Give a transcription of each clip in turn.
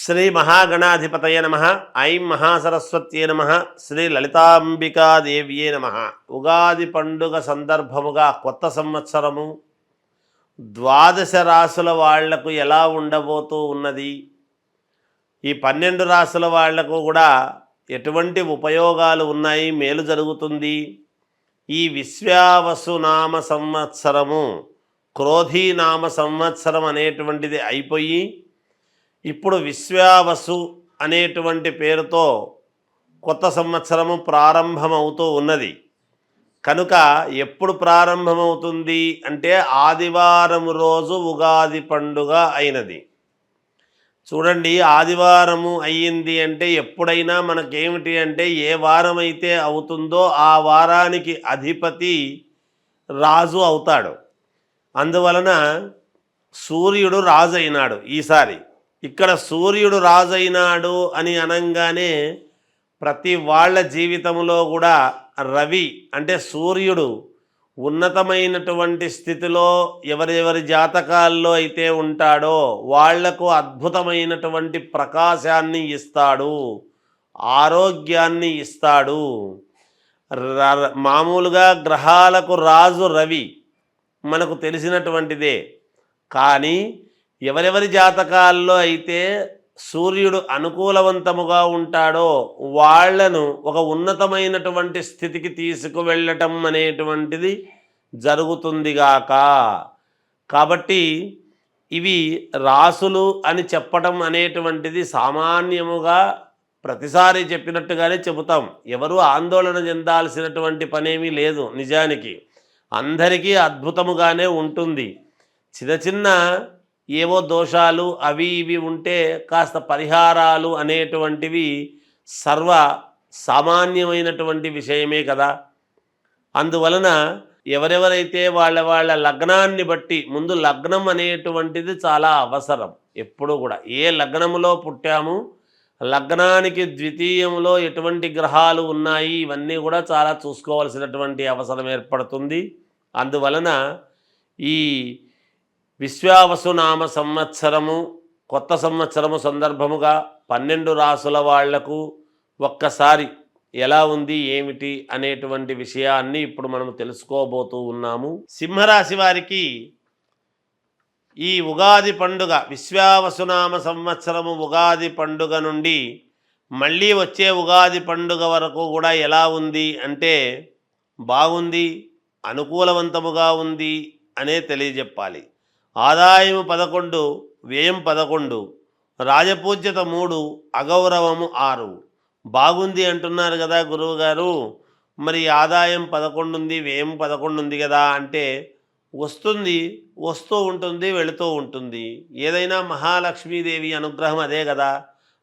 శ్రీ మహాగణాధిపతయ నమ. ఐం మహాసరస్వత్యే నమ. శ్రీ లలితాంబికాదేవ్యే నమ. ఉగాది పండుగ సందర్భముగా కొత్త సంవత్సరము ద్వాదశ రాసుల వాళ్లకు ఎలా ఉండబోతూ ఉన్నది, ఈ 12 రాసుల వాళ్లకు కూడా ఎటువంటి ఉపయోగాలు ఉన్నాయి, మేలు జరుగుతుంది. ఈ విశ్వావసునామ సంవత్సరము క్రోధీనామ సంవత్సరం అనేటువంటిది అయిపోయి ఇప్పుడు విశ్వావసు అనేటువంటి పేరుతో కొత్త సంవత్సరము ప్రారంభమవుతూ ఉన్నది. కనుక ఎప్పుడు ప్రారంభమవుతుంది అంటే ఆదివారం రోజు ఉగాది పండుగ అయినది. చూడండి, ఆదివారము అయ్యింది అంటే ఎప్పుడైనా మనకేమిటి అంటే ఏ వారం అయితే అవుతుందో ఆ వారానికి అధిపతి రాజు అవుతాడు. అందువలన సూర్యుడు రాజు అయినాడు ఈసారి. ఇక్కడ సూర్యుడు రాజైనాడు అని అనంగానే ప్రతి వాళ్ళ జీవితంలో కూడా రవి అంటే సూర్యుడు ఉన్నతమైనటువంటి స్థితిలో ఎవరెవరి జాతకాల్లో అయితే ఉంటాడో వాళ్లకు అద్భుతమైనటువంటి ప్రకాశాన్ని ఇస్తాడు, ఆరోగ్యాన్ని ఇస్తాడు. మామూలుగా గ్రహాలకు రాజు రవి మనకు తెలిసినటువంటిదే. కానీ ఎవరెవరి జాతకాల్లో అయితే సూర్యుడు అనుకూలవంతముగా ఉంటాడో వాళ్లను ఒక ఉన్నతమైనటువంటి స్థితికి తీసుకువెళ్ళటం అనేటువంటిది జరుగుతుందిగాక. కాబట్టి ఇవి రాసులు అని చెప్పటం అనేటువంటిది సామాన్యముగా ప్రతిసారి చెప్పినట్టుగానే చెబుతాం. ఎవరు ఆందోళన చెందాల్సినటువంటి పనేమీ లేదు. నిజానికి అందరికీ అద్భుతముగానే ఉంటుంది. చిన్న చిన్న ఏవో దోషాలు అవి ఇవి ఉంటే కాస్త పరిహారాలు అనేటువంటివి సర్వ సామాన్యమైనటువంటి విషయమే కదా. అందువలన ఎవరెవరైతే వాళ్ళ లగ్నాన్ని బట్టి, ముందు లగ్నం అనేటువంటిది చాలా అవసరం. ఎప్పుడు కూడా ఏ లగ్నములో పుట్టాము, లగ్నానికి ద్వితీయంలో ఎటువంటి గ్రహాలు ఉన్నాయి, ఇవన్నీ కూడా చాలా చూసుకోవాల్సినటువంటి అవసరం ఏర్పడుతుంది. అందువలన ఈ విశ్వావసునామ సంవత్సరము కొత్త సంవత్సరము సందర్భముగా 12 రాసుల వాళ్లకు ఒక్కసారి ఎలా ఉంది ఏమిటి అనేటువంటి విషయాన్ని ఇప్పుడు మనం తెలుసుకోబోతూ ఉన్నాము. సింహరాశి వారికి ఈ ఉగాది పండుగ, విశ్వావసునామ సంవత్సరము ఉగాది పండుగ నుండి మళ్ళీ వచ్చే ఉగాది పండుగ వరకు కూడా ఎలా ఉంది అంటే బాగుంది, అనుకూలవంతముగా ఉంది అనే తెలియజెప్పాలి. ఆదాయము 11, వ్యయం 11, రాజపూజ్యత 3, అగౌరవము 6. బాగుంది అంటున్నారు కదా గురువు గారు, మరి ఆదాయం 11 ఉంది, వ్యయం 11 ఉంది కదా అంటే వస్తుంది, వస్తూ ఉంటుంది, వెళుతూ ఉంటుంది. ఏదైనా మహాలక్ష్మీదేవి అనుగ్రహం అదే కదా.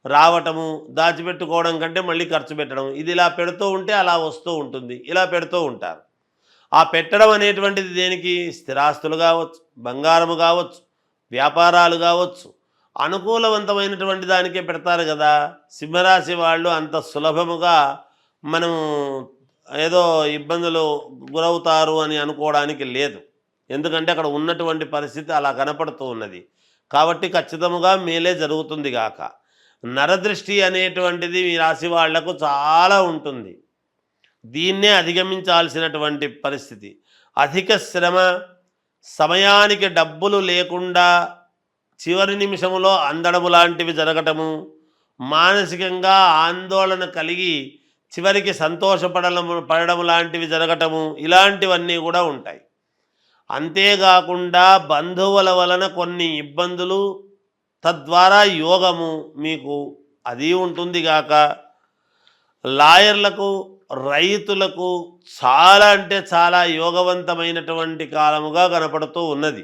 రావటము, దాచిపెట్టుకోవడం కంటే మళ్ళీ ఖర్చు పెట్టడం, ఇది ఇలా పెడుతూ ఉంటే అలా వస్తూ ఉంటుంది, ఇలా పెడుతూ ఉంటారు. ఆ పెట్టడం అనేటువంటిది దేనికి? స్థిరాస్తులు కావచ్చు, బంగారము కావచ్చు, వ్యాపారాలు కావచ్చు, అనుకూలవంతమైనటువంటి దానికే పెడతారు కదా. సింహరాశి వాళ్ళు అంత సులభముగా మనం ఏదో ఇబ్బందులు గురవుతారు అని అనుకోవడానికి లేదు. ఎందుకంటే అక్కడ ఉన్నటువంటి పరిస్థితి అలా కనపడుతూ ఉన్నది. కాబట్టి ఖచ్చితముగా మేలే జరుగుతుంది గాక. నరదృష్టి అనేటువంటిది ఈ రాశి వాళ్లకు చాలా ఉంటుంది. దీన్నే అధిగమించాల్సినటువంటి పరిస్థితి. అధిక శ్రమ, సమయానికి డబ్బులు లేకుండా చివరి నిమిషంలో అందడము లాంటివి జరగటము, మానసికంగా ఆందోళన కలిగి చివరికి పడడం లాంటివి జరగటము, ఇలాంటివన్నీ కూడా ఉంటాయి. అంతేకాకుండా బంధువుల వలన కొన్ని ఇబ్బందులు, తద్వారా యోగము మీకు అది ఉంటుంది గాక. లాయర్లకు, రైతులకు చాలా అంటే చాలా యోగవంతమైనటువంటి కాలముగా కనపడుతూ ఉన్నది.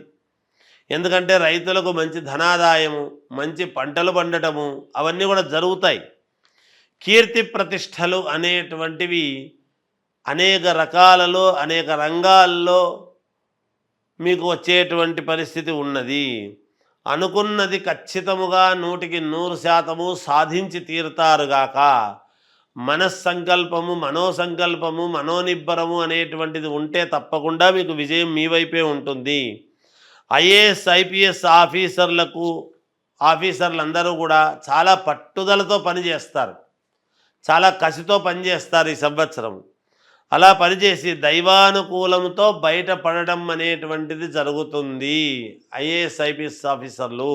ఎందుకంటే రైతులకు మంచి ధనాదాయము, మంచి పంటలు పండటము అవన్నీ కూడా జరుగుతాయి. కీర్తి ప్రతిష్టలు అనేటువంటివి అనేక రకాలలో, అనేక రంగాల్లో మీకు వచ్చేటువంటి పరిస్థితి ఉన్నది. అనుకున్నది ఖచ్చితముగా 100కి 100% సాధించి తీరుతారుగాక. మనస్సంకల్పము, మనోసంకల్పము, మనోనిబ్బరము అనేటువంటిది ఉంటే తప్పకుండా మీకు విజయం మీ వైపే ఉంటుంది. ఐఏఎస్, ఐపీఎస్ ఆఫీసర్లకు ఆఫీసర్లందరూ కూడా చాలా పట్టుదలతో పనిచేస్తారు, చాలా కసితో పనిచేస్తారు ఈ సంవత్సరం. అలా పనిచేసి దైవానుకూలంతో బయటపడడం అనేటువంటిది జరుగుతుంది. ఐఏఎస్ ఐపీఎస్ ఆఫీసర్లు,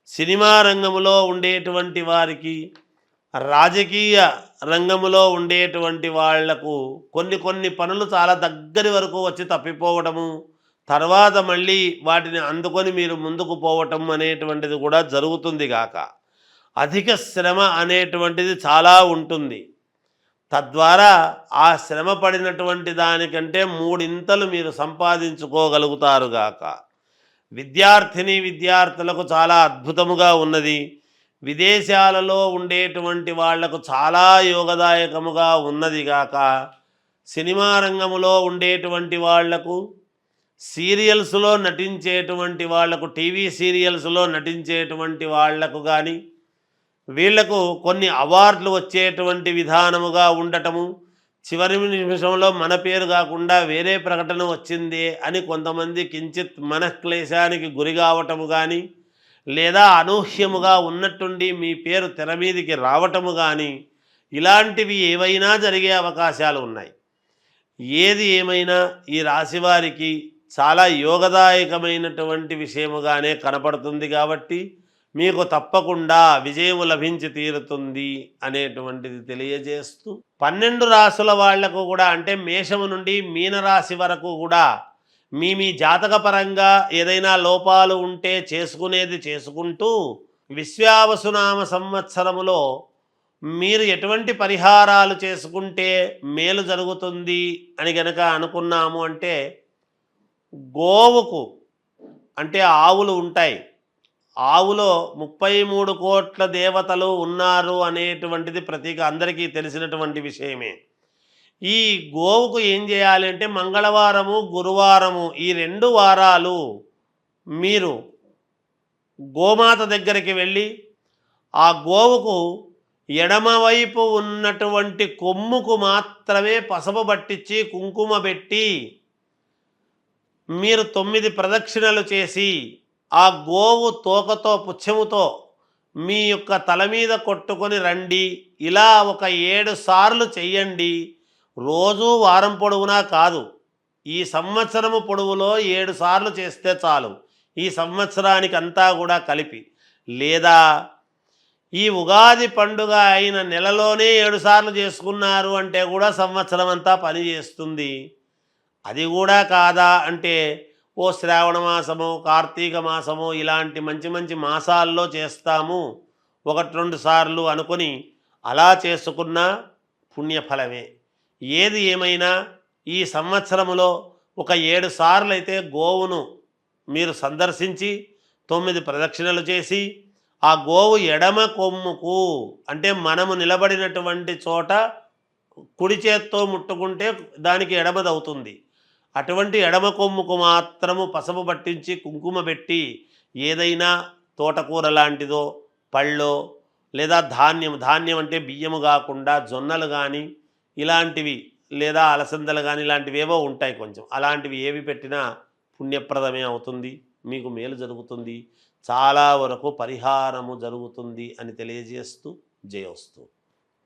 సినిమా రంగంలో ఉండేటువంటి వారికి, రాజకీయ రంగంలో ఉండేటువంటి వాళ్లకు కొన్ని కొన్ని పనులు చాలా దగ్గరి వరకు వచ్చి తప్పిపోవడము, తర్వాత మళ్ళీ వాటిని అందుకొని మీరు ముందుకు పోవటం అనేటువంటిది కూడా జరుగుతుంది గాక అధిక శ్రమ అనేటువంటిది చాలా ఉంటుంది. తద్వారా ఆ శ్రమ పడినటువంటి దానికంటే మూడింతలు మీరు సంపాదించుకోగలుగుతారు గాక. విద్యార్థులకు చాలా అద్భుతముగా ఉన్నది. విదేశాలలో ఉండేటువంటి వాళ్లకు చాలా యోగదాయకముగా ఉన్నది గాక. సినిమా రంగంలో ఉండేటువంటి వాళ్లకు, సీరియల్స్లో నటించేటువంటి వాళ్లకు, టీవీ సీరియల్స్లో నటించేటువంటి వాళ్లకు కానీ వీళ్లకు కొన్ని అవార్డులు వచ్చేటువంటి విధానముగా ఉండటము, చివరి నిమిషంలో మన పేరు కాకుండా వేరే ప్రకటన వచ్చింది అని కొంతమంది కించిత్ మనఃక్లేశానికి గురి కావటము కానీ, లేదా అనూహ్యముగా ఉన్నట్టుండి మీ పేరు తెర మీదికి రావటము కానీ, ఇలాంటివి ఏవైనా జరిగే అవకాశాలు ఉన్నాయి. ఏది ఏమైనా ఈ రాశివారికి చాలా యోగదాయకమైనటువంటి విషయముగానే కనపడుతుంది కాబట్టి మీకు తప్పకుండా విజయం లభించి తీరుతుంది అనేటువంటిది తెలియజేస్తూ, 12 రాశుల వాళ్లకు కూడా అంటే మేషము నుండి మీనరాశి వరకు కూడా మీ జాతకపరంగా ఏదైనా లోపాలు ఉంటే చేసుకునేది చేసుకుంటూ, విశ్వావసునామ సంవత్సరములో మీరు ఎటువంటి పరిహారాలు చేసుకుంటే మేలు జరుగుతుంది అని గనక అనుకున్నాము అంటే, గోవుకు అంటే ఆవులు ఉంటాయి, ఆవులో 33 కోట్ల దేవతలు ఉన్నారు అనేటువంటిది ప్రతీక అందరికీ తెలిసినటువంటి విషయమే. ఈ గోవుకు ఏం చేయాలి అంటే మంగళవారము, గురువారము ఈ 2 వారాలు మీరు గోమాత దగ్గరికి వెళ్ళి ఆ గోవుకు ఎడమవైపు ఉన్నటువంటి కొమ్ముకు మాత్రమే పసుపు పట్టించి కుంకుమ పెట్టి మీరు 9 ప్రదక్షిణలు చేసి ఆ గోవు తోకతో పుచ్చముతో మీ యొక్క తల మీద కొట్టుకొని రండి. ఇలా ఒక 7 సార్లు చెయ్యండి. రోజు వారం పొడవునా కాదు, ఈ సంవత్సరము పొడవులో 7 సార్లు చేస్తే చాలు, ఈ సంవత్సరానికి అంతా కూడా కలిపి. లేదా ఈ ఉగాది పండుగ అయిన నెలలోనే 7 సార్లు చేసుకున్నారు అంటే కూడా సంవత్సరం అంతా పని చేస్తుంది. అది కూడా కాదా అంటే ఓ శ్రావణ మాసమో, కార్తీక మాసమో ఇలాంటి మంచి మంచి మాసాల్లో చేస్తాము 1-2 సార్లు అనుకొని అలా చేసుకున్న పుణ్యఫలమే. ఏది ఏమైనా ఈ సంవత్సరములో ఒక 7 సార్లు అయితే గోవును మీరు సందర్శించి 9 ప్రదక్షిణలు చేసి ఆ గోవు ఎడమ కొమ్ముకు అంటే మనము నిలబడినటువంటి చోట కుడి చేత్తో ముట్టుకుంటే దానికి ఎడమదవుతుంది, అటువంటి ఎడమ కొమ్ముకు మాత్రము పసుపు పట్టించి కుంకుమ పెట్టి ఏదైనా తోటకూర లాంటిదో, పళ్ళో లేదా ధాన్యం అంటే బియ్యము కాకుండా జొన్నలు కానీ ఇలాంటివి లేదా అలసందలు కానీ ఇలాంటివి ఏవో ఉంటాయి కొంచెం, అలాంటివి ఏవి పెట్టినా పుణ్యప్రదమే అవుతుంది, మీకు మేలు జరుగుతుంది, చాలా వరకు పరిహారము జరుగుతుంది అని తెలియజేస్తూ జయోస్తు.